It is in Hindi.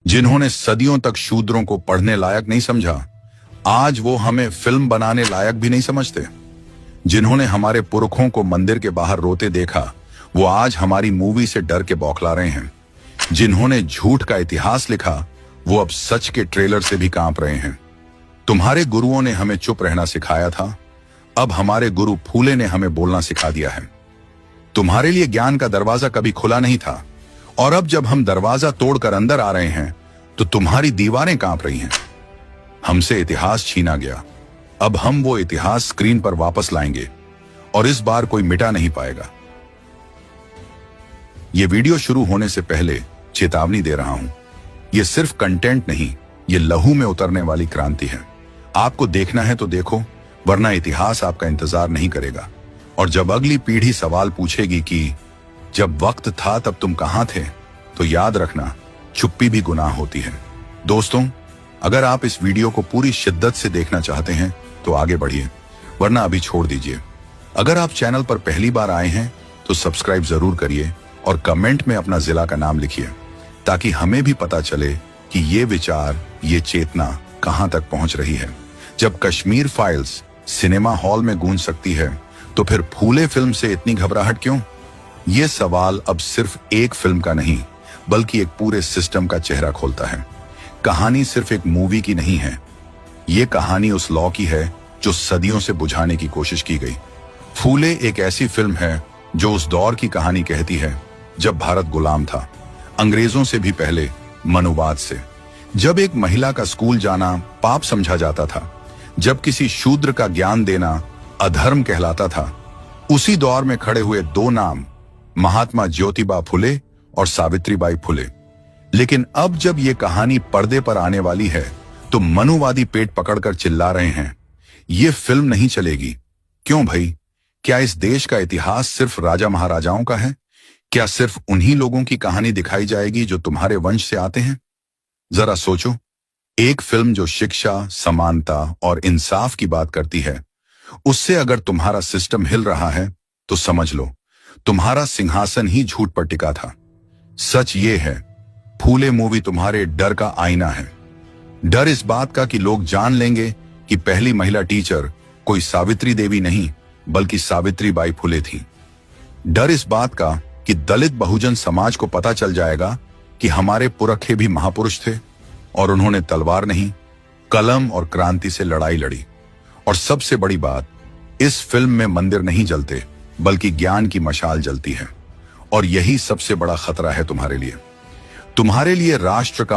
जिन्होंने सदियों तक शूद्रों को पढ़ने लायक नहीं समझा, आज वो हमें फिल्म बनाने लायक भी नहीं समझते। जिन्होंने हमारे पुरखों को मंदिर के बाहर रोते देखा, वो आज हमारी मूवी से डर के बौखला रहे हैं। जिन्होंने झूठ का इतिहास लिखा, वो अब सच के ट्रेलर से भी कांप रहे हैं। तुम्हारे गुरुओं ने हमें चुप रहना सिखाया था, अब हमारे गुरु फूले ने हमें बोलना सिखा दिया है। तुम्हारे लिए ज्ञान का दरवाजा कभी खुला नहीं था, और अब जब हम दरवाजा तोड़कर अंदर आ रहे हैं तो तुम्हारी दीवारें कांप रही हैं। हमसे इतिहास छीना गया, अब हम वो इतिहास स्क्रीन पर वापस लाएंगे, और इस बार कोई मिटा नहीं पाएगा। ये वीडियो शुरू होने से पहले चेतावनी दे रहा हूं, ये सिर्फ कंटेंट नहीं, ये लहू में उतरने वाली क्रांति है। आपको देखना है तो देखो, वरना इतिहास आपका इंतजार नहीं करेगा। और जब अगली पीढ़ी सवाल पूछेगी कि जब वक्त था तब तुम कहां थे, तो याद रखना, चुप्पी भी गुनाह होती है। दोस्तों, अगर आप इस वीडियो को पूरी शिद्दत से देखना चाहते हैं तो आगे बढ़िए, वरना अभी छोड़ दीजिए। अगर आप चैनल पर पहली बार आए हैं तो सब्सक्राइब जरूर करिए और कमेंट में अपना जिला का नाम लिखिए, ताकि हमें भी पता चले कि ये विचार, ये चेतना कहां तक पहुंच रही है। जब कश्मीर फाइल्स सिनेमा हॉल में गूंज सकती है, तो फिर फूले फिल्म से इतनी घबराहट क्यों? ये सवाल अब सिर्फ एक फिल्म का नहीं, बल्कि एक पूरे सिस्टम का चेहरा खोलता है। कहानी सिर्फ एक मूवी की नहीं है, ये कहानी उस लॉ की है जो सदियों से बुझाने की कोशिश की गई। फूले एक ऐसी फिल्म है जो उस दौर की कहानी कहती है जब भारत गुलाम था, अंग्रेजों से भी पहले, मनुवाद से। जब एक महिला का स्कूल जाना पाप समझा जाता था, जब किसी शूद्र का ज्ञान देना अधर्म कहलाता था, उसी दौर में खड़े हुए दो नाम, महात्मा ज्योतिबा फुले और सावित्रीबाई फुले। लेकिन अब जब ये कहानी पर्दे पर आने वाली है, तो मनुवादी पेट पकड़कर चिल्ला रहे हैं, ये फिल्म नहीं चलेगी। क्यों भाई? क्या इस देश का इतिहास सिर्फ राजा महाराजाओं का है? क्या सिर्फ उन्हीं लोगों की कहानी दिखाई जाएगी जो तुम्हारे वंश से आते हैं? जरा सोचो, एक फिल्म जो शिक्षा, समानता और इंसाफ की बात करती है, उससे अगर तुम्हारा सिस्टम हिल रहा है तो समझ लो, तुम्हारा सिंहासन ही झूठ पर टिका था। सच ये है, फूले मूवी तुम्हारे डर का आईना है। डर इस बात का कि लोग जान लेंगे कि पहली महिला टीचर कोई सावित्री देवी नहीं, बल्कि सावित्रीबाई फुले थी। डर इस बात का कि दलित बहुजन समाज को पता चल जाएगा कि हमारे पुरखे भी महापुरुष थे, और उन्होंने तलवार नहीं, कलम और क्रांति से लड़ाई लड़ी। और सबसे बड़ी बात, इस फिल्म में मंदिर नहीं जलते, बल्कि ज्ञान की मशाल जलती है। और यही सबसे बड़ा खतरा है तुम्हारे लिए। तुम्हारे लिए राष्ट्र का